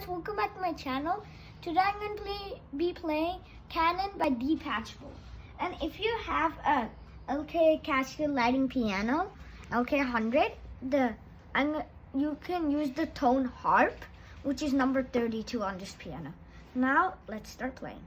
guys, welcome back to my channel. Today I'm going to be playing Canon by Pachelbel. And if you have a LK Casio lighting piano, LK100, you can use the tone harp, which is number 32 on this piano. Now let's start playing.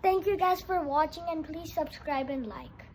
Thank you guys for watching, and please subscribe and like.